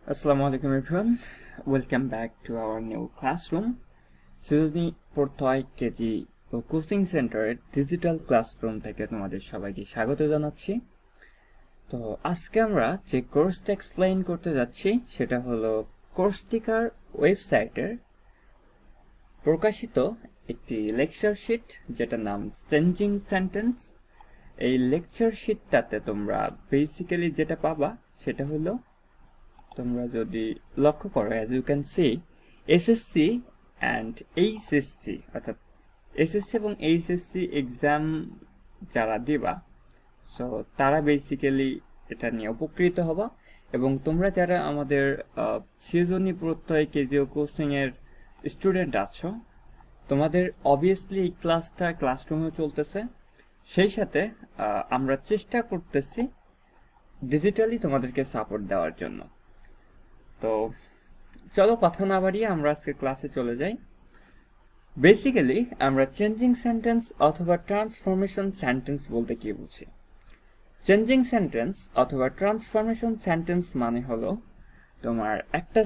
Assalamualaikum everyone. Welcome back to our new classroom. সিজনি পড়তয় KG ও কোচিং সেন্টারের ডিজিটাল ক্লাসরুম থেকে তোমাদের সবাইকে স্বাগত জানাচ্ছি। তো আজকে আমরা যে কোর্সটা এক্সপ্লেইন করতে যাচ্ছি সেটা হলো কোর্সটিকার ওয়েবসাইটের প্রকাশিত একটি লেকচার শিট যেটার নাম চেঞ্জিং সেন্টেন্স। এই লেকচার শিটটাতে তোমরা বেসিক্যালি যেটা পাবা সেটা হলো, তোমরা যদি লক্ষ্য করো, as you can see, SSC and HSC, অর্থাৎ এসএসসি এবং এইচএসসি এক্সাম যারা দিবা, সো তারা বেসিক্যালি এটা নিয়ে উপকৃত হবা। এবং তোমরা যারা আমাদের সিজনি প্রত্যয় কেজিও কোচিংয়ের স্টুডেন্ট আছো, তোমাদের অবভিয়াসলি এই ক্লাসটা ক্লাসরুমেও চলতেছে, সেই সাথে আমরা চেষ্টা করতেছি ডিজিটালি তোমাদেরকে সাপোর্ট দেওয়ার জন্য। তো চলো কথা না বাড়িয়ে আমরা আজকে ক্লাসে চলে যাই। বেসিক্যালি আমরা চেঞ্জিং সেন্টেন্স অথবা ট্রান্সফরমেশন সেন্টেন্স বলতে কি বুঝি? চেঞ্জিং সেন্টেন্স অথবা ট্রান্সফরমেশন সেন্টেন্স মানে হলো তোমার একটা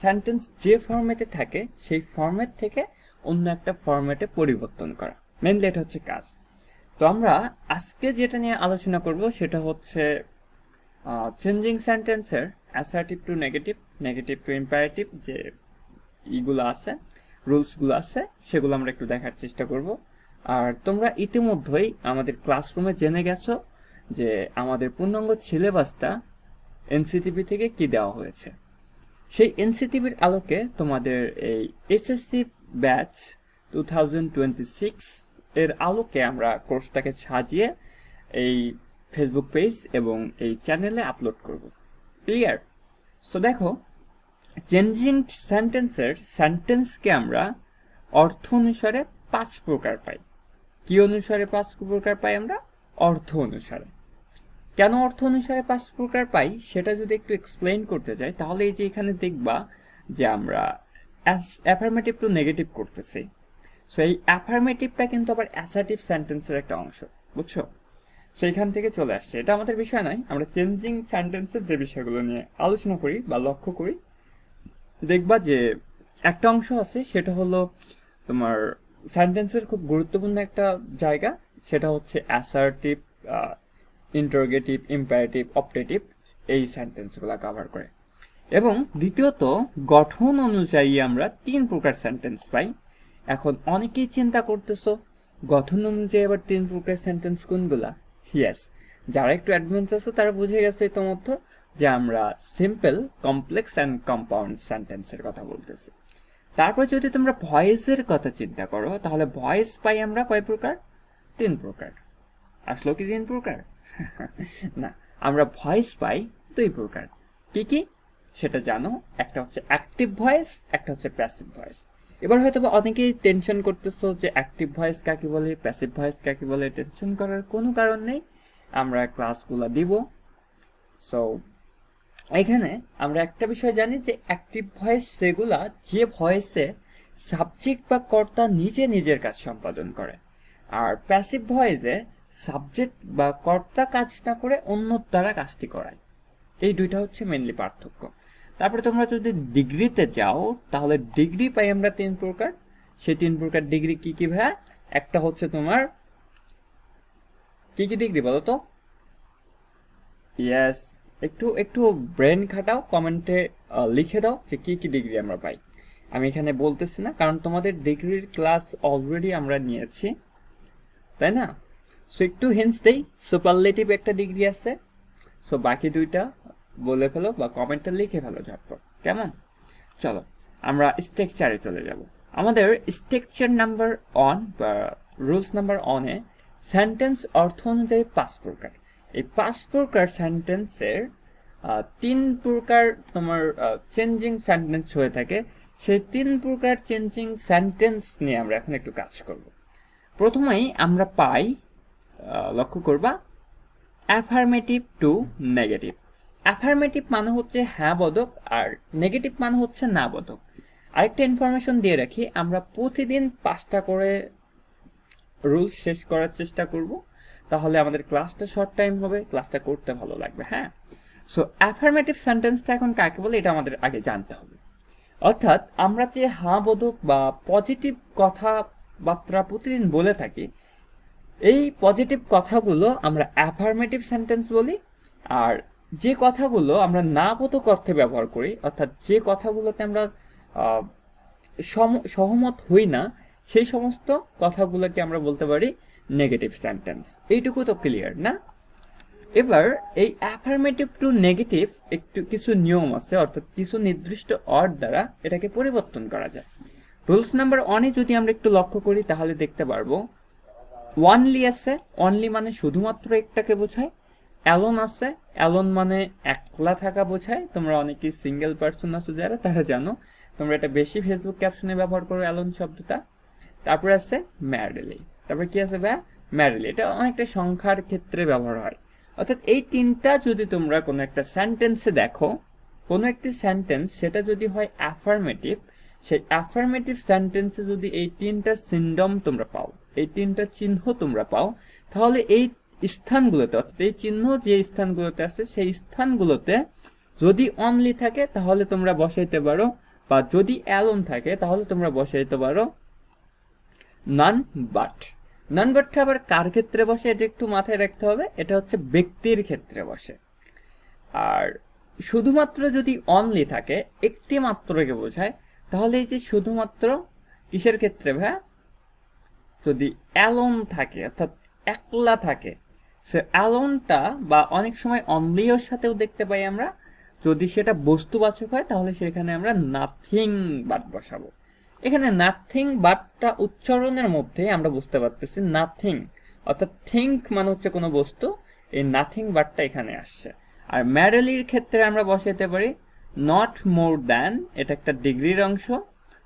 সেন্টেন্স যে ফরম্যাটে থাকে সেই ফরম্যাট থেকে অন্য একটা ফরম্যাটে পরিবর্তন করা, মেইনলি এটা হচ্ছে কাজ। তো আমরা আজকে যেটা নিয়ে আলোচনা করব সেটা হচ্ছে চেঞ্জিং সেন্টেন্সের assertive to negative, negative to imperative যে ইগুলো আছে, রুলসগুলো আছে, সেগুলো আমরা একটু দেখার চেষ্টা করব। আর তোমরা ইতিমধ্যেই আমাদের ক্লাসরুমে জেনে গেছো যে আমাদের পূর্ণাঙ্গ সিলেবাসটা এনসিটিভি থেকে কি দেওয়া হয়েছে। সেই এনসিটিভির আলোকে তোমাদের এই এসএসসি ব্যাচ 2026 এর আলোকে আমরা কোর্সটাকে সাজিয়ে এই ফেসবুক পেজ এবং এই চ্যানেলে আপলোড করব। ক্লিয়ার? সো দেখো, চেঞ্জিং সেন্টেন্সের সেন্টেন্সকে আমরা অর্থ অনুসারে 5 প্রকার পাই। কি অনুসারে 5 প্রকার পাই আমরা? অর্থ অনুসারে। কেন অর্থ অনুসারে 5 প্রকার পাই সেটা যদি একটু এক্সপ্লেইন করতে যাই, তাহলে এই যে এখানে দেখবা যে আমরা অ্যাফার্মেটিভ টু নেগেটিভ করতেছি। সো এই অ্যাফার্মেটিভটা কিন্তু আবার অ্যাসার্টিভ সেন্টেন্সের একটা অংশ, বুঝছো? সেইখান থেকে চলে আসছে। এটা আমাদের বিষয় নয়, আমরা চেঞ্জিং সেন্টেন্সের যে বিষয়গুলো নিয়ে আলোচনা করি বা লক্ষ্য করি, দেখবা যে একটা অংশ আছে সেটা হলো তোমার সেন্টেন্সের খুব গুরুত্বপূর্ণ একটা জায়গা, সেটা হচ্ছে অ্যাসার্টিভ, ইন্টারোগেটিভ, ইম্পারেটিভ, অপটেটিভ, এই সেন্টেন্সগুলো কভার করে। এবং দ্বিতীয়ত, গঠন অনুযায়ী আমরা 3 প্রকার সেন্টেন্স পাই। এখন অনেকেই চিন্তা করতেছো গঠন অনুযায়ী আবার 3 প্রকার সেন্টেন্স কোনগুলা? ইয়েস, যারা একটু অ্যাডভান্স আছো তারা বুঝে গেছে ইতোমধ্যে যে আমরা সিম্পল, কমপ্লেক্স অ্যান্ড কম্পাউন্ড সেন্টেন্সের কথা বলতেছি। তারপর যদি তোমরা ভয়েসের কথা চিন্তা করো, তাহলে ভয়েস পাই আমরা কয় প্রকার? 3 প্রকার। আসলো কি 3 প্রকার? না, আমরা ভয়েস পাই 2 প্রকার। কি কি সেটা জানো? একটা হচ্ছে অ্যাক্টিভ ভয়েস, একটা হচ্ছে প্যাসিভ ভয়েস। এবার হয়তো অনেকেই টেনশন করতেছো যে অ্যাক্টিভ ভয়েস কাকে বলে, প্যাসিভ ভয়েস কাকে বলে। টেনশন করার কোনো কারণ নেই, আমরা ক্লাসগুলো দিব। সো এখানে আমরা একটা বিষয় জানি যে অ্যাক্টিভ ভয়েস সেগুলা যে ভয়েসে সাবজেক্ট বা কর্তা নিজে নিজের কাজ সম্পাদন করে, আর প্যাসিভ ভয়েসে সাবজেক্ট বা কর্তা কাজ না করে অন্য দ্বারা কাজটি করায়। এই দুইটা হচ্ছে মেইনলি পার্থক্য। তারপরে তোমরা যদি ডিগ্রিতে যাও, তাহলে ডিগ্রি পাই আমরা 3 প্রকার। সেই 3 প্রকার ডিগ্রি কি কি ভাইয়া? একটা হচ্ছে তোমার কি কি ডিগ্রি বলো তো? ইয়েস, একটু একটু ব্রেন খাটাও, কমেন্টে লিখে দাও যে কি কি ডিগ্রি আমরা পাই। আমি এখানে বলতেছি না, কারণ তোমাদের ডিগ্রির ক্লাস অলরেডি আমরা নিয়েছি, তাই না? সো একটু হিন্টস দেই, সুপারলেটিভ একটা ডিগ্রি আছে। সো বাকি দুইটা বলে ফেলো বা কমেন্টে লিখে ফেলো ঝটপট, কেমন? চলো আমরা স্ট্রাকচারে চলে যাব। আমাদের স্ট্রাকচার নাম্বার 1 বা রুলস নাম্বার 1 এ সেন্টেন্স অর্থ অনুযায়ী 5 প্রকার। এই 5 প্রকার সেন্টেন্সের 3 প্রকার তোমার চেঞ্জিং সেন্টেন্স হয়ে থাকে। সেই 3 প্রকার চেঞ্জিং সেন্টেন্স নিয়ে আমরা এখন একটু কাজ করব। প্রথমেই আমরা পাই, লক্ষ্য করবা, অ্যাফার্মেটিভ টু নেগেটিভ। অ্যাফার্মেটিভ মানে হচ্ছে হ্যাঁ বোধক, আর নেগেটিভ মানে হচ্ছে না বোধক। আরেকটা ইনফরমেশন দিয়ে রাখি, আমরা প্রতিদিন 5টা করে রুলস শেষ করার চেষ্টা করব, তাহলে আমাদের ক্লাসটা শর্ট টাইম হবে, ক্লাসটা করতে ভালো লাগবে। হ্যাঁ, সো অ্যাফার্মেটিভ সেন্টেন্সটা এখন কাকে বলে এটা আমাদের আগে জানতে হবে। অর্থাৎ আমরা যে হ্যাঁ বোধক বা পজিটিভ কথাবার্তা প্রতিদিন বলে থাকি, এই পজিটিভ কথাগুলো আমরা অ্যাফার্মেটিভ সেন্টেন্স বলি। আর যে কথাগুলো আমরা না বোধক অর্থে ব্যবহার করি, অর্থাৎ যে কথাগুলোতে আমরা আহ, সহমত হই না, সেই সমস্ত কথাগুলোকে আমরা বলতে পারি নেগেটিভ সেন্টেন্স। এইটুকু তো ক্লিয়ার না? এবার এই অ্যাফার্মেটিভ টু নেগেটিভ একটু কিছু নিয়ম আছে, অর্থাৎ কিছু নির্দিষ্ট অর্ড দ্বারা এটাকে পরিবর্তন করা যায়। রুলস নাম্বার 1-এ যদি আমরা একটু লক্ষ্য করি তাহলে দেখতে পারবো ওয়ানলি আছে, অনলি মানে শুধুমাত্র একটাকে বোঝায়। অ্যালোন আছে, অ্যালোন মানে একলা থাকা বোঝায়। তোমরা অনেকেই সিঙ্গেল পার্সন আছো যারা, তারা জানো, তোমরা এটা বেশি ফেসবুক ক্যাপশনে ব্যবহার করো অ্যালোন শব্দটা। তারপরে আছে ম্যারিলি, তারপরে কি আছে ভাই? ম্যারিলি। এটা অনেকটা সংখ্যার ক্ষেত্রে ব্যবহার হয়। অর্থাৎ এই তিনটা যদি তোমরা কোনো একটা সেন্টেন্সে দেখো, কোনো একটি সেন্টেন্স সেটা যদি হয় অ্যাফার্মেটিভ, সেই অ্যাফার্মেটিভ সেন্টেন্সে যদি এই তিনটা সিনডম তোমরা পাও, এই তিনটা চিহ্ন তোমরা পাও, তাহলে এই স্থানগুলোতে, অর্থাৎ এই চিহ্ন যে স্থানগুলোতে আছে সেই স্থানগুলোতে যদি অনলি থাকে তাহলে তোমরা বসাইতে পারো, বা যদি অ্যালোন থাকে তাহলে তোমরা বসাইতে পারো নান বাট। নান বাটটা আবার কার ক্ষেত্রে বসে এটা একটু মাথায় রাখতে হবে, এটা হচ্ছে ব্যক্তির ক্ষেত্রে বসে। আর শুধুমাত্র যদি অনলি থাকে, একটি মাত্রকে বোঝায়, তাহলে এই যে শুধুমাত্র কিসের ক্ষেত্রে ভাই? যদি অ্যালোন থাকে, অর্থাৎ একলা থাকে, সে অ্যালোনটা বা অনেক সময় অনলিওর সাথেও দেখতে পাই আমরা, যদি সেটা বস্তুবাচক হয় তাহলে সেখানে আমরা নাথিং বাট বসাবো। এখানে নাথিং বাটটা উচ্চারণের মধ্যে আমরা বুঝতে পারতেছি নাথিং, অর্থাৎ থিঙ্ক মানে হচ্ছে কোনো বস্তু, এই নাথিং বাটটা এখানে আসছে। আর ম্যারেলির ক্ষেত্রে আমরা বসাইতে পারি নট মোর দ্যান, এটা একটা ডিগ্রির অংশ,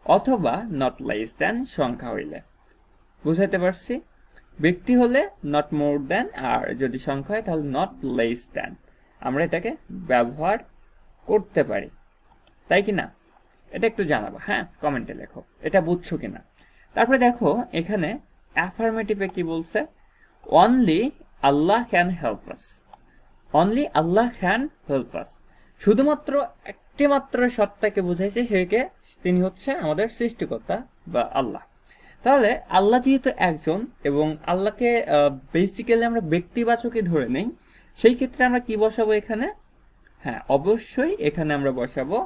অথবা নট লেস দ্যান সংখ্যা হইলে। বুঝাইতে পারছি? ব্যক্তি হলে নট মোর দ্যান, আর যদি সংখ্যা হয় তাহলে নট লেস দ্যান। আমরা এটাকে ব্যবহার করতে পারি, তাই কি না? এটা একটু জানাবো, হ্যাঁ, কমেন্টে লেখো এটা বুঝছো কিনা। তারপরে দেখো এখানে অ্যাফার্মেটিভে কি বলছে? Only Allah can help us. Only Allah can help আস, শুধুমাত্র একটি মাত্র সত্তাকে বুঝাইছে, সেকে তিনি হচ্ছে আমাদের সৃষ্টিকর্তা বা আল্লাহ। তাহলে আল্লাহ যেহেতু একজন এবং আল্লাহকে বেসিক্যালি আমরা ব্যক্তিবাচকই ধরে নেই, সেই ক্ষেত্রে আমরা কি বসাবো এখানে? হ্যাঁ, অবশ্যই এখানে আমরা বসাবো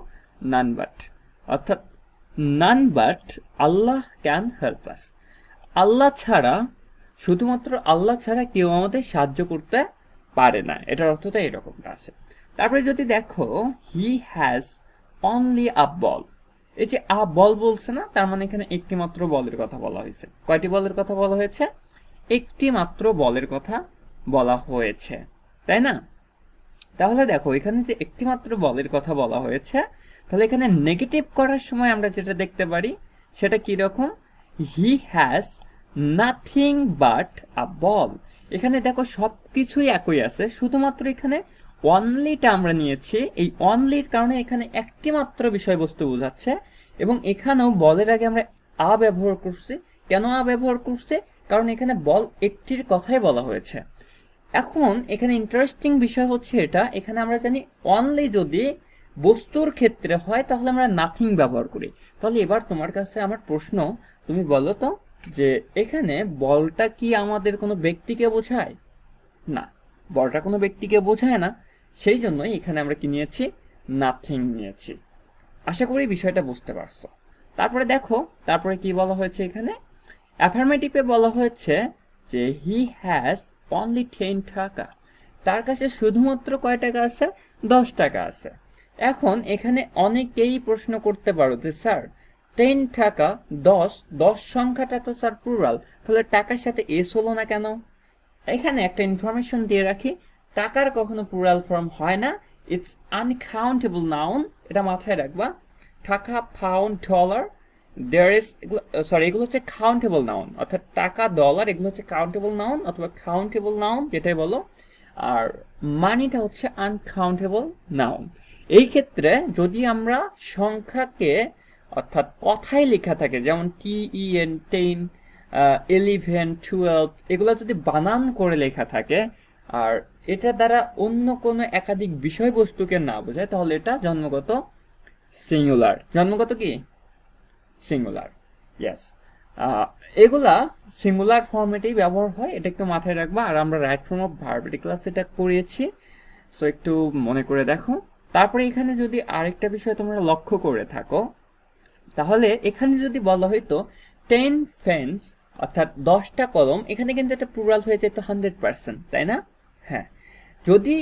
নান বাট, অর্থাৎ none but Allah can help us. Allah ছাড়া, শুধুমাত্র আল্লাহ ছাড়া কেউ আমাদের সাহায্য করতে পারে না, এটার অর্থটা এরকমটা আছে। তারপরে যদি দেখো হি হ্যাজ অনলি আ বল, এই যে আ বল বলছে না, তার মানে এখানে একটি মাত্র বলের কথা বলা হয়েছে। কয়টি বলের কথা বলা হয়েছে? একটি মাত্র বলের কথা বলা হয়েছে, তাই না? তাহলে দেখো এখানে যে একটি মাত্র বলের কথা বলা হয়েছে, তাহলে এখানে নেগেটিভ করার সময় আমরা যেটা দেখতে পারি সেটা কি রকম? হি হ্যাজ নাথিং বাট আ বল। এখানে দেখো সবকিছুই একই আছে, শুধুমাত্র এখানে অনলিটা আমরা নিয়েছি। এই অনলির কারণে এখানে একটি মাত্র বিষয়বস্তু বোঝাচ্ছে, এবং এখানেও বলের আগে আমরা আ ব্যবহার করছি। কেন আ ব্যবহার করছে? কারণ এখানে বল একটির কথাই বলা হয়েছে। এখন এখানে ইন্টারেস্টিং বিষয় হচ্ছে এটা, এখানে আমরা জানি অনলি যদি বস্তুর ক্ষেত্রে হয় তাহলে আমরা নাথিং ব্যবহার করি। তাহলে এবার তোমার কাছে আমার প্রশ্ন, তুমি বলো তো যে এখানে বলটা কি আমাদের কোনো ব্যক্তিকে বোঝায়? না, বলটা কোনো ব্যক্তিকে বোঝায় না, সেই জন্যই এখানে আমরা কি নিয়েছি? নাথিং নিয়েছি। আশা করি বিষয়টা বুঝতে পারছো। তারপরে দেখো তারপরে কি বলা হয়েছে এখানে? অ্যাফার্মেটিভে বলা হয়েছে যে হি হ্যাজ অনলি 10 টাকা, তার কাছে শুধুমাত্র কয় টাকা আছে? 10 টাকা আছে। এখন এখানে অনেকেই প্রশ্ন করতে পারো যে স্যার 10 টাকা 10, 10 সংখ্যাটা তো স্যার প্লুরাল, তাহলে টাকার সাথে এস হলো না কেন? এখানে একটা ইনফরমেশন দিয়ে রাখি, টাকার কখনো প্লুরাল ফর্ম হয় না, ইটস আনকাউন্টেবল নাউন, এটা মাথায় রাখবা। টাকা, পাউন্ড, ডলার, দেয়ার ইজ, এগুলো হচ্ছে কাউন্টেবল নাউন, অর্থাৎ টাকা, ডলার এগুলো হচ্ছে কাউন্টেবল নাউন অথবা কাউন্টেবল নাউন যেটাই বলো। আর মানিটা হচ্ছে আনকাউন্টেবল নাউন। এই ক্ষেত্রে যদি আমরা সংখ্যাকে, অর্থাৎ কথায় লেখা থাকে যেমন TEN 10, 11, 12, এগুলো যদি বানান করে লেখা থাকে, আর এটা দ্বারা অন্য কোনো একাধিক বিষয়বস্তুকে না বোঝায়, তাহলে এটা জন্মগত সিঙ্গুলার। জন্মগত কি? সিঙ্গুলার। ইয়েস, এগুলা সিঙ্গুলার ফর্মেটেই ব্যবহার হয়, এটা একটু মাথায় রাখবা। আর আমরা right form of verb class এটা করিয়েছি, সো একটু মনে করে দেখো। তারপরে এখানে যদি আরেকটা বিষয় তোমরা লক্ষ্য করে থাকো, তাহলে এখানে যদি বলা হইতো 10 ফেন্স অর্থাৎ 10টা কলম, এখানে কিন্তু এটা প্লুরাল হয়ে যেত 100%, তাই না? হ্যাঁ, যদি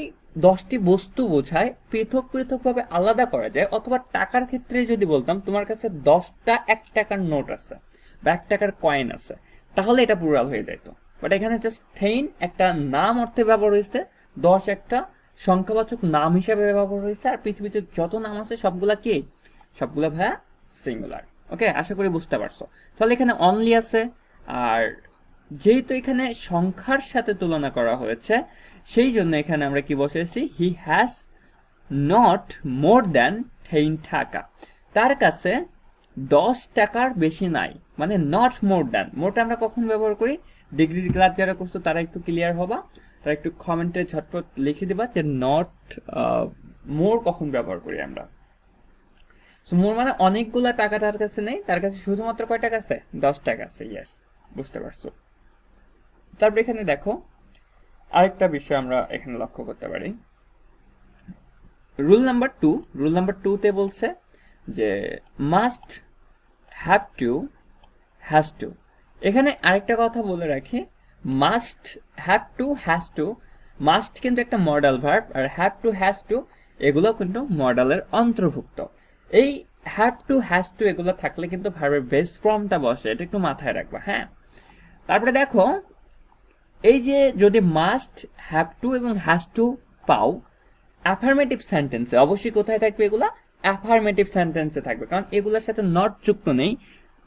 10টি বস্তু বোঝায় পৃথক পৃথকভাবে আলাদা করা যায়, অথবা টাকার ক্ষেত্রে যদি বলতাম তোমার কাছে 10টা 1 টাকার নোট আছে বা 1 টাকার কয়েন আছে, তাহলে এটা প্লুরাল হয়ে যেত। বাট এখানে জাস্ট 10 একটা নাম অর্থে ব্যবহার হয়েছে, 10 একটা সংখ্যাবাচক নাম হিসাবে ব্যবহার হয়েছে, আর পৃথিবীতে যত নাম আছে সবগুলা কি? সবগুলা ভাইয়া সিঙ্গুলার। ওকে, আশা করি বুঝতে পারছো। তাহলে এখানে অনলি আছে, আর যেহেতু এখানে সংখ্যার সাথে তুলনা করা হয়েছে, সেই জন্য এখানে আমরা কি বসেছি? He has not more than 10 টাকা। তার কাছে 10 টাকার বেশি নাই, মানে নট মোর দ্যান। মোরটা আমরা কখন ব্যবহার করি? ডিগ্রির ক্লাস যারা করছো তারা একটু ক্লিয়ার হবা, তারা একটু কমেন্টে ঝটপট লিখে দিবা যে নট মোর কখন ব্যবহার করি আমরা। মোর মানে অনেকগুলা টাকা তার কাছে নেই, তার কাছে শুধুমাত্র কয় টাকা আছে? 10 টাকা আছে। ইয়েস, বুঝতে পারছো। তারপর এখানে দেখো আরেকটা বিষয় আমরা এখানে লক্ষ্য করতে পারি। রুল নাম্বার 2 তে বলছে যে must, have to, has to. এখানে আরেকটা কথা বলে রাখি, must, have to, has to, must কিন্তু একটা মডাল ভার্ব, আর হ্যাভ টু, হ্যাজ টু এগুলো কিন্তু মডালের অন্তর্ভুক্ত। এই হ্যাভ টু, হ্যাজ টু এগুলো থাকলে কিন্তু ভার্বের বেস ফর্মটা বসে, এটা একটু মাথায় রাখবা। হ্যাঁ, তারপরে দেখো এই যে যদি মাস্ট, হ্যাভ টু এবং হ্যাজ টু পাও অ্যাফার্মেটিভ সেন্টেন্সে, অবশ্যই কোথায় থাকবে এগুলা? অ্যাফার্মেটিভ সেন্টেন্সে থাকবে, কারণ এগুলোর সাথে নট যুক্ত নেই,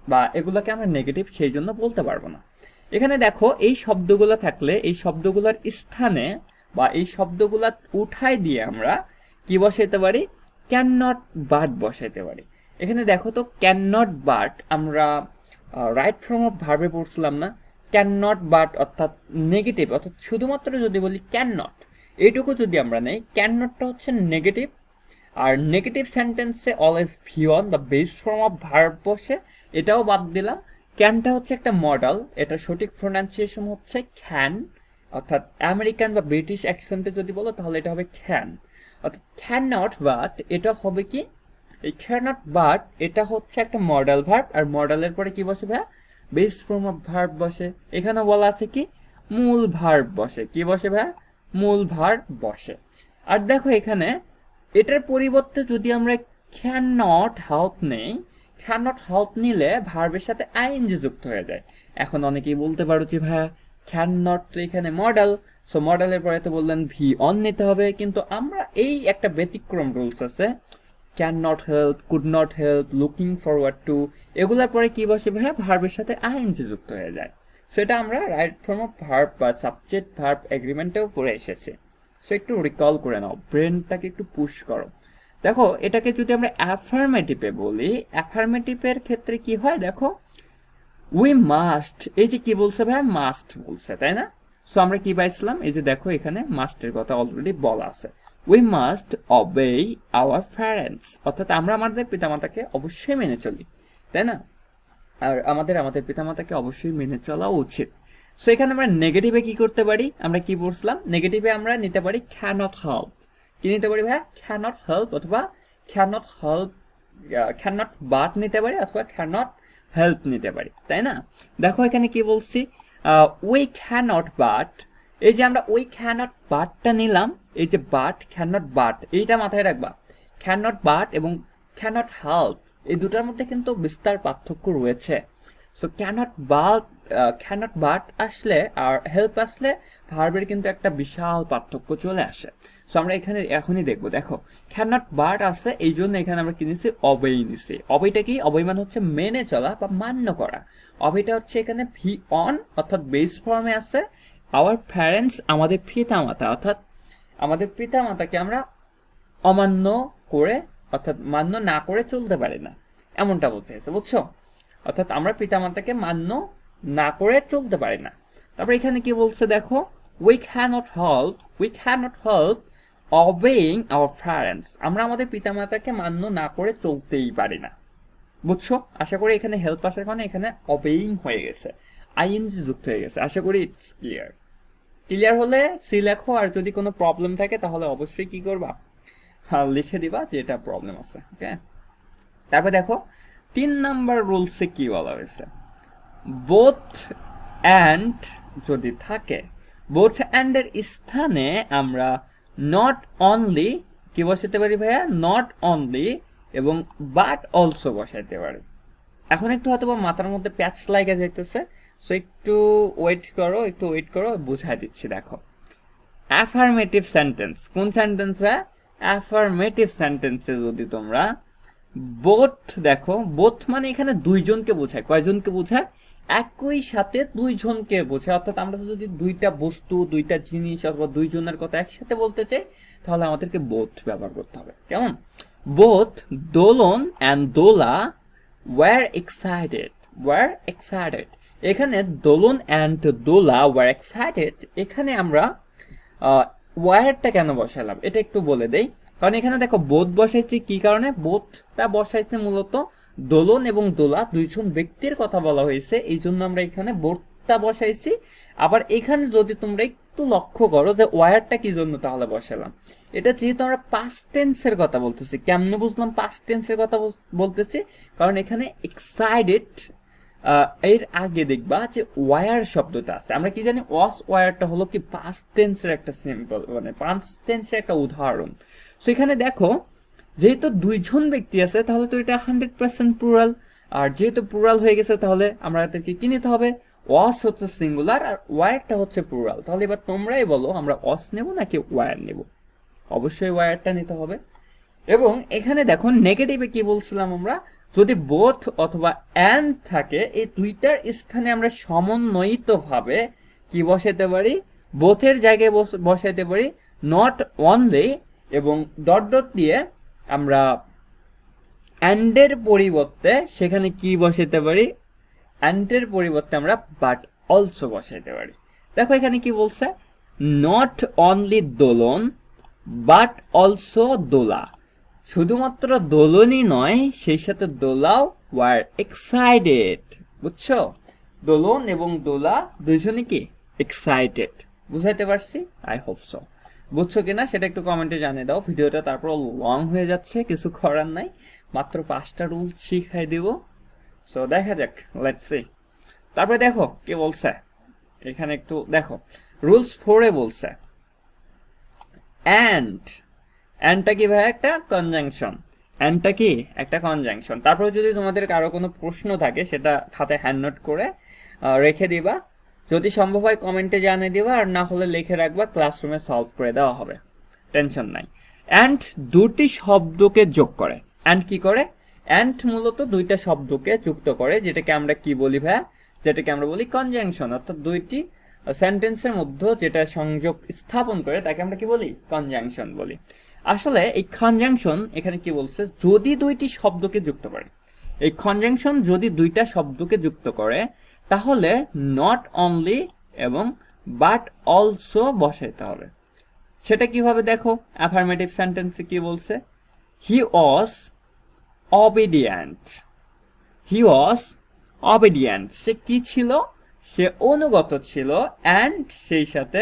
বা এগুলোকে আমরা নেগেটিভ সেই জন্য বলতে পারবো না। এখানে দেখো এই শব্দগুলো থাকলে এই শব্দগুলোর স্থানে বা এই শব্দগুলো উঠায় দিয়ে আমরা কি বসাইতে পারি? ক্যান নট বাট বসাইতে পারি। এখানে দেখো তো ক্যান নট বাট আমরা রাইট ফর্ম অফ ভার্বে পড়ছিলাম না? ক্যান নট বাট অর্থাৎ নেগেটিভ, অর্থাৎ শুধুমাত্র যদি বলি ক্যান নট, এইটুকু যদি আমরা নেই, ক্যান নটটা হচ্ছে নেগেটিভ, আর নেগেটিভ সেন্টেন্সে always V on the base form of verb বসে, এটাও বাদ দিলাম। ক্যানটা হচ্ছে একটা মডেল, এটা সঠিক প্রোনাউন্সিয়েশন হচ্ছে ক্যান, অর্থাৎ আমেরিকান বা ব্রিটিশ অ্যাকসেন্টে যদি বলো তাহলে এটা হবে ক্যান। অর্থাৎ ক্যান নট বাট এটা হবে কি? এই ক্যান নট বাট এটা হচ্ছে একটা মডেল ভার্ব, আর মডেলের পরে কি বসে ভাইয়া? বেস ফর্ম অফ ভার্ব বসে। এখানে বলা আছে কি? মূল ভার্ব বসে। কি বসে ভাইয়া? মূল ভার্ব বসে। আর দেখো এখানে এটার পরিবর্তে যদি আমরা ক্যান নট হেল্প নেই, ক্যান নট হেল্প নিলে ভার্বের সাথে আইএনজি যুক্ত হয়ে যায়। এখন অনেকেই বলতে পারো যে ভাইয়া ক্যান নট তো এখানে মডেল, সো মডেলের পরে তো বললেন ভি অন নিতে হবে, কিন্তু আমরা এই একটা ব্যতিক্রম রুলস আছে, can not help, could not help, looking forward to, এগুলোর পরে কি বসে ভাইয়া? ভার্বের সাথে আইএনজি যুক্ত হয়ে যায়। সেটা আমরা রাইট ফর্ম অফ ভার্ব বা সাবজেক্ট ভার্ব এগ্রিমেন্টেও করে এসেছি। সো একটু রিকল করে নাও, ব্রেনটাকে একটু পুশ করো। দেখো এটাকে যদি আমরা অ্যাফার্মেটিভে বলি, অ্যাফার্মেটিভের ক্ষেত্রে কি হয় দেখো, উই মাস্ট, এই যে কি বলছে ভাই? মাস্ট বলছে, তাই না? সো আমরা কি পাইছিলাম? এই যে দেখো এখানে মাস্টের কথা অলরেডি বলা আছে। উই মাস্ট অবে আওয়ার প্যারেন্টস, অর্থাৎ আমরা আমাদের পিতামাতাকে অবশ্যই মেনে চলি, তাই না? আর আমাদের পিতামাতাকে অবশ্যই মেনে চলা উচিত। সো এখানে আমরা নেগেটিভে কি করতে পারি? আমরা কি বলছিলাম? নেগেটিভে আমরা নিতে পারি ক্যানট হেল্প। কি নিতে পারি ভাই? ক্যানট হেল্প, অথবা ক্যানট হেল্প, ক্যানট বাট নিতে পারি, অথবা ক্যানট হেল্প নিতে পারি, তাই না? দেখো এখানে কি বলছি, উই ক্যানট বাট, এই যে আমরা উই ক্যানট বাটটা নিলাম, এই যে বাট, ক্যানট বাট, এইটা মাথায় রাখবা। ক্যানট বাট এবং ক্যানট হেল্প এই দুটার মধ্যে কিন্তু বিস্তার পার্থক্য রয়েছে। সো ক্যানট বাট আসলে আর হেল্প আসলে ভার্বের কিন্তু একটা বিশাল পার্থক্য চলে আসে। সো আমরা এখানে এখনই দেখবো। দেখো ক্যানট বাট আছে, এই জন্য এখানে আমরা কি নিছি? অবেই নিছি। অবেইটা কি? অবেই মানে হচ্ছে মেনে চলা বা মান্য করা। অবেইটা হচ্ছে এখানে ভি অন, অর্থাৎ বেস ফর্মে আছে। আওয়ার প্যারেন্টস, আমাদের পিতামাতা, অর্থাৎ আমাদের পিতামাতাকে আমরা অমান্য করে, অর্থাৎ মান্য না করে চলতে পারি না, এমনটা বলছে, বুঝছো? অর্থাৎ আমরা পিতামাতাকে মান্য না করে চলতে পারি না। তারপর এখানে কি বলছে দেখো, we cannot help obeying our parents. আমরা আমাদের পিতামাতাকে মান্য না করে চলতেই পারি না। বুঝছো? আশা করি এখানে হেল্প আসার কারণে এখানে অবেইং হয়ে গেছে, আইএনজি যুক্ত হয়ে গেছে। আশা করি ইটস ক্লিয়ার। ক্লিয়ার হলে সি লেখো, আর যদি কোনো প্রবলেম থাকে তাহলে অবশ্যই কি করবা, হ্যাঁ লিখে দিবা যে এটা প্রবলেম আছে। ওকে, তারপর দেখো 3 নাম্বার রুলসে কি বলা হয়েছে, বোথ অ্যান্ড যদি থাকে, বোথ অ্যান্ডের স্থানে আমরা নট অনলি কি বসাতে পারি ভাইয়া, নট অনলি এবং বাট অলসো বসাইতে পারি। এখন একটু হয়তো মাথার মধ্যে প্যাচ লাগা যাইতেছে, সো একটু ওয়েট করো, বুঝাই দিচ্ছি। দেখো অ্যাফার্মেটিভ সেন্টেন্স, কোন সেন্টেন্স ভাইয়া, অ্যাফার্মেটিভ সেন্টেন্সে যদি তোমরা বোথ দেখো, বোথ মানে এখানে দুইজনকে বোঝায়। কয়জনকে বোঝায়, একই সাথে দুইজনকে বোঝায়। অর্থাৎ আমরা যদি দুইটা বস্তু, দুইটা জিনিস অথবা দুইজনের কথা একসাথে বলতে চাই তাহলে আমাদেরকে বোথ ব্যবহার করতে হবে। কেমন, both Dolon and Dola were excited, এখানে Dolon and Dola were excited, এখানে আমরা ওয়ারটা কেন বসালাম এটা একটু বলে দেই। কারণ এখানে দেখো বোধ বসাইছি, কি কারণে বোধটা বসাইছে, মূলত দোলন এবং দোলা দুইজন ব্যক্তির কথা বলা হয়েছে, এই জন্য আমরা এখানে বোধটা বসাইছি। আবার এখানে যদি তোমরা একটু লক্ষ্য করো যে ওয়ারটা কি জন্য তাহলে বসালাম, এটা যেহেতু আমরা পাস্ট টেন্সের কথা বলতেছি। কেমনে বুঝলাম পাস্ট টেন্সের কথা বলতেছি, কারণ এখানে এক্সাইটেড এর আগে দেখবা যে ওয়ার শব্দটা আছে। আমরা কি জানি, ওয়াস ওয়ারটা হলো কি পাস্ট টেন্সের একটা সিম্পল, মানে পাস্ট টেন্সের একটা উদাহরণ। সো এখানে দেখো যেহেতু দুইজন ব্যক্তি আছে তাহলে তো এটা 100% প্লুরাল, আর যেহেতু প্লুরাল হয়ে গেছে তাহলে আমাদেরকে কি নিতে হবে, ওয়াস হচ্ছে সিঙ্গুলার আর ওয়ারটা হচ্ছে প্লুরাল। তাহলে এবার তোমরাই বলো আমরা ওয়াস নেব নাকি ওয়ার নেব, অবশ্যই ওয়ারটা নিতে হবে। এবং এখানে দেখো নেগেটিভে কি বলছিলাম আমরা, যদি বোথ অথবা অ্যান্ড থাকে এই দুইটার স্থানে আমরা সমন্বয়িতভাবে কি বসাতে পারি, বোথের জায়গায় বসাইতে পারি নট অনলি, এবং ডট ডট দিয়ে আমরা অ্যান্ডের পরিবর্তে সেখানে কি বসাইতে পারি, অ্যান্ডের পরিবর্তে আমরা বাট অলসো বসাইতে পারি। দেখো এখানে কি বলছে, not only Dolon but also Dola, শুধুমাত্র দোলনই নয় সেই সাথে দোলাও ওয়ার এক্সাইটেড। বুঝছো, দোলন এবং দোলা দুইজনই কি এক্সাইটেড। বুঝাইতে পারছি, আই হোপ সো। বুঝছো কিনা সেটা একটু কমেন্টে জানিয়ে দাও। ভিডিওটা তারপর লং হয়ে যাচ্ছে, কিছু করার নাই, মাত্র 5টা রুল শিখাই দিব। সো দেখা যাক, লেটস সি। তারপরে দেখো কি বলছে, এখানে একটু দেখো রুলস 4-এ বলছে অ্যান্ডটা কি ভাই, একটা কনজাংশন। অ্যান্ডটা কি একটা কনজাংশন। তারপরে যদি তোমাদের কারো কোনো প্রশ্ন থাকে সেটা খাতায় হ্যান্ড নোট করে রেখে দিবা, যদি সম্ভব হয় কমেন্টে জানিয়ে দিবা, আর না হলে লিখে রাখবা, ক্লাসরুমে সলভ করে দেওয়া হবে, টেনশন নাই। অ্যান্ড দুটি শব্দকে যোগ করে, অ্যান্ড কি করে, অ্যান্ড মূলত দুইটা শব্দকে যুক্ত করে, যেটাকে আমরা কি বলি ভাইয়া, যেটাকে আমরা বলি কনজাংশন। অর্থাৎ দুইটি সেন্টেন্সের মধ্যে যেটা সংযোগ স্থাপন করে তাকে আমরা কি বলি, কনজাংশন বলি। আসলে এই কনজাংশন এখানে কি বলছে, যদি দুইটি শব্দকে যুক্ত করে, এই কনজাংশন যদি দুইটা শব্দকে যুক্ত করে তাহলে নট অনলি এবং বাট অলসো বসাইতে হবে। সেটা কিভাবে দেখো, অ্যাফার্মেটিভ সেন্টেন্সে কি বলছে, হি ওয়াজ অবিডিয়েন্ট, হি ওয়াজ অবিডিয়েন্ট, সে কি ছিল, সে অনুগত ছিল, অ্যান্ড সেই সাথে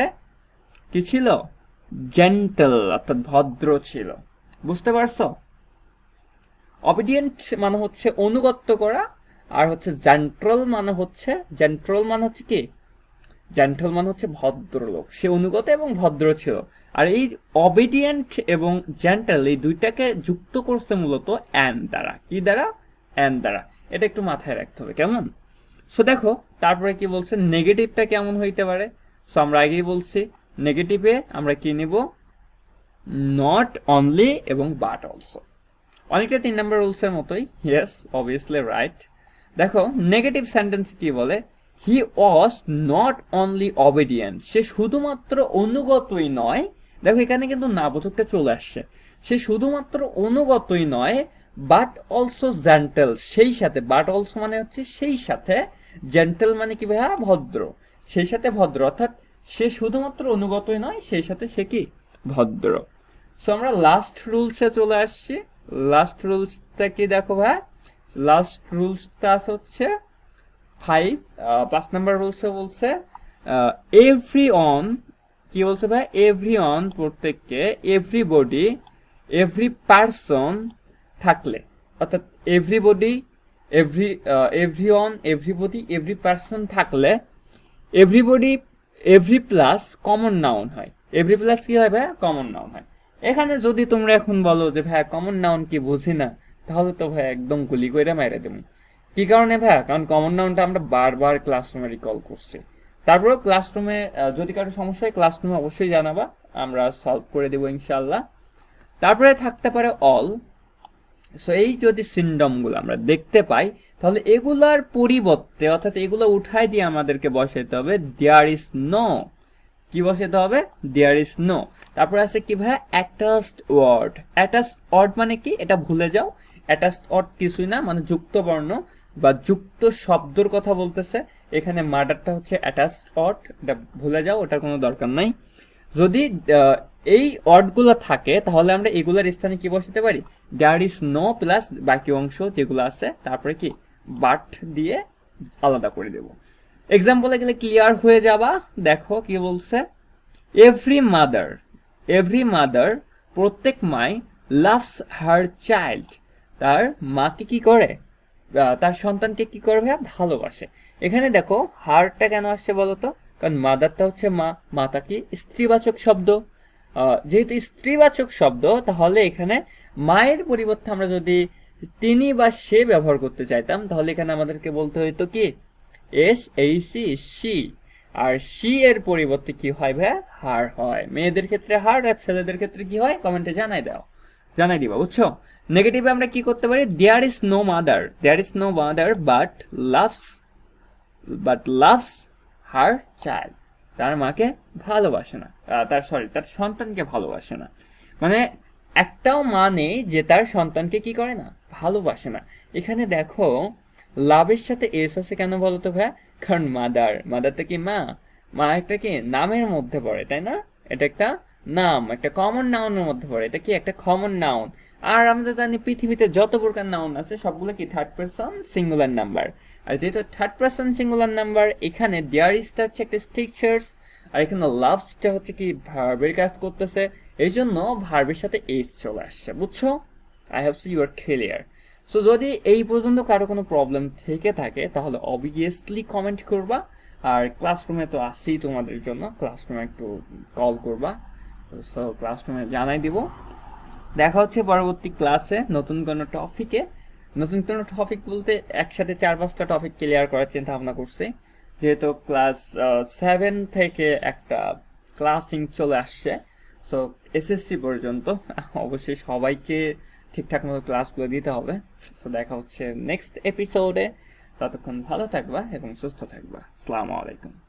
কি ছিল, জেন্টল অর্থাৎ ভদ্র ছিল। বুঝতে পারছো, অবিডিয়েন্ট মানে হচ্ছে অনুগত্য করা, আর হচ্ছে জেন্টল মানে হচ্ছে কি, জেন্টল মানে হচ্ছে ভদ্রলোক, সে অনুগত এবং ভদ্র ছিল। আর এই অবিডিয়েন্ট এবং জেন্টল এই দুইটাকে যুক্ত করছে মূলত অ্যান্ড দ্বারা। কি দ্বারা, অ্যান্ড দ্বারা। এটা একটু মাথায় রাখতে হবে, কেমন। সো দেখো তারপরে কি বলছে, নেগেটিভটা কেমন হইতে পারে। সো আমরা আগেই বলছি নেগেটিভে আমরা কি নিব, নট অনলি এবং বাট অলসো, অনেকটা 3 নম্বর রুলসের মতোই। Yes, obviously right. দেখো নেগেটিভ সেন্টেন্স কি বলে, হি ওয়াজ নট অনলি অবিডিয়েন্ট, সে শুধুমাত্র অনুগতই নয়। দেখো এখানে কিন্তু না বোধকটা চলে আসছে, সে শুধুমাত্র অনুগতই নয়, বাট অলসো জেন্টল, সেই সাথে, বাট অলসো মানে হচ্ছে সেই সাথে, জেন্টল মানে কি ভাইয়া, ভদ্র, সেই সাথে ভদ্র। অর্থাৎ সে শুধুমাত্র অনুগতই নয়, সেই সাথে সে কি ভদ্র। সো আমরা লাস্ট রুলসে চলে আসছি। লাস্ট রুলসটা কি দেখো ভাই, লাস্ট রুলসটা হচ্ছে 5 নাম্বার রুলসে বলছে এভরি অন, কি বলছে ভাই, এভরি অন প্রত্যেককে, এভরিবডি, এভরি পারসন থাকলে, অর্থাৎ everybody, every one, everybody, every person থাকলে everybody, every plus common noun হয়। এভরি প্লাস কি হয় ভাই, কমন নাউন হয়। এখানে যদি তোমরা এখন বলো যে ভাই কমন নাউন কি বুঝি না, তাহলে তো ভাই একদম গুলি কইরা মাইরা দেবো। কি কারণে ভাই, কারণ কমন নাউনটা আমরা বারবার ক্লাসরুমে রিকল করছি। তারপরেও ক্লাসরুমে যদি কারো সমস্যা হয় ক্লাসরুমে অবশ্যই জানাবা, আমরা সলভ করে দেবো ইনশাল্লাহ। তারপরে থাকতে পারে অল। সো এই যদি সিনডমগুলো আমরা দেখতে পাই, তাহলে এগুলার পরিবর্তে, অর্থাৎ এগুলো উঠাই দিয়ে আমাদেরকে বসাইতে হবে দেয়ার ইজ নো। কি বসাতে হবে, দেয়ার ইজ নো। তারপরে আছে কি ভাই, অ্যাটাচড ওয়ার্ড। অ্যাটাচড ওয়ার্ড মানে কি, এটা ভুলে যাও। অ্যাটাচড ওয়ার্ড কিছুই না, মানে যুক্ত বর্ণ বা যুক্ত শব্দর কথা বলতেছে। এখানে মার্ডারটা হচ্ছে অ্যাটাচড ওয়ার্ড, এটা ভুলে যাও, ওটার কোনো দরকার নাই। যদি এই ওয়ার্ডগুলো থাকে তাহলে আমরা এগুলোর স্থানে কি বসাতে পারি, দেয়ার ইজ নো প্লাস বাকি অংশ যেগুলো আছে তারপরে কি বাট দিয়ে আলাদা করে দেব। এক্সাম্পলে গেলে ক্লিয়ার হয়ে যাবা। দেখো কি বলছে, এভরি মাদার, এভরি মাদার প্রত্যেক মাই লাভস হার চাইল্ড, তার মাকে কি করে, তার সন্তানকে কি করবে, ভালোবাসে। এখানে দেখো হারটা কেন আসছে বলতো, কারণ মাদারটা হচ্ছে মা, মাতা কি স্ত্রীবাচক শব্দ। যেহেতু স্ত্রীবাচক শব্দ, তাহলে এখানে মায়ের পরিবর্তে আমরা যদি তিনি বা সে ব্যবহার করতে চাইতাম, তাহলে এখানে আমাদেরকে বলতে হইতো কি SHE। আর শি এর পরিবর্তে কি হয় ভাই, হার হয়। মেয়েদের ক্ষেত্রে হার, আর ছেলেদের ক্ষেত্রে কি হয় কমেন্টে জানাই দিবা, বুঝছো। নেগেটিভে আমরা কি করতে পারি, there is no mother, there is no mother but loves her child, তার মাকে ভালোবাসে না, তার সন্তানকে ভালোবাসে না। মানে একটাও মা নেই যে তার সন্তানকে কি করে না, ভালোবাসে না। এখানে দেখো লাভের সাথে এস আছে কেন বলতো ভাই, কারণ মাদারটা কি মা, মা একটা কি নামের মধ্যে পড়ে, তাই না। এটা একটা নাম, একটা কমন নাউনের মধ্যে পড়ে, এটা কি একটা কমন নাউন। আর আমরা জানি পৃথিবীতে যত প্রকার নাউন আছে সবগুলো কি থার্ড পারসন সিঙ্গুলার নাম্বার। আর যেহেতু থার্ড পারসন সিঙ্গুলার নাম্বার, এখানে দেয়ার ইজটা হচ্ছে একটা স্ট্রাকচারস, আর এখানে লাভসটা হচ্ছে কি ভার্বের কাজ করতেছে, এই জন্য ভার্বের সাথে এস চলে আসছে, বুঝছো। I hope so you are clear. So যদি এই পর্যন্ত কারো কোনো প্রবলেম থেকে থাকে তাহলে অবভিয়াসলি কমেন্ট করবা। আর ক্লাসরুমে তো আসছেই তোমাদের জন্য, ক্লাসরুমে একটু কল করবা, সো ক্লাসরুমে জানাই দিব। দেখা হচ্ছে পরবর্তী ক্লাসে নতুন কোনো টপিকে। নতুন কোনো টপিক বলতে একসাথে 4-5টা টপিক ক্লিয়ার করার চিন্তা ভাবনা করছি, যেহেতু ক্লাস 7 থেকে একটা ক্লাসিং চলে আসছে। সো SSC পর্যন্ত অবশ্যই সবাইকে ঠিকঠাক মতো ক্লাসগুলো দিতে হবে। সো দেখা হচ্ছে নেক্সট এপিসোডে, ততক্ষণ ভালো থাকবা এবং সুস্থ থাকবা। আসসালামু আলাইকুম।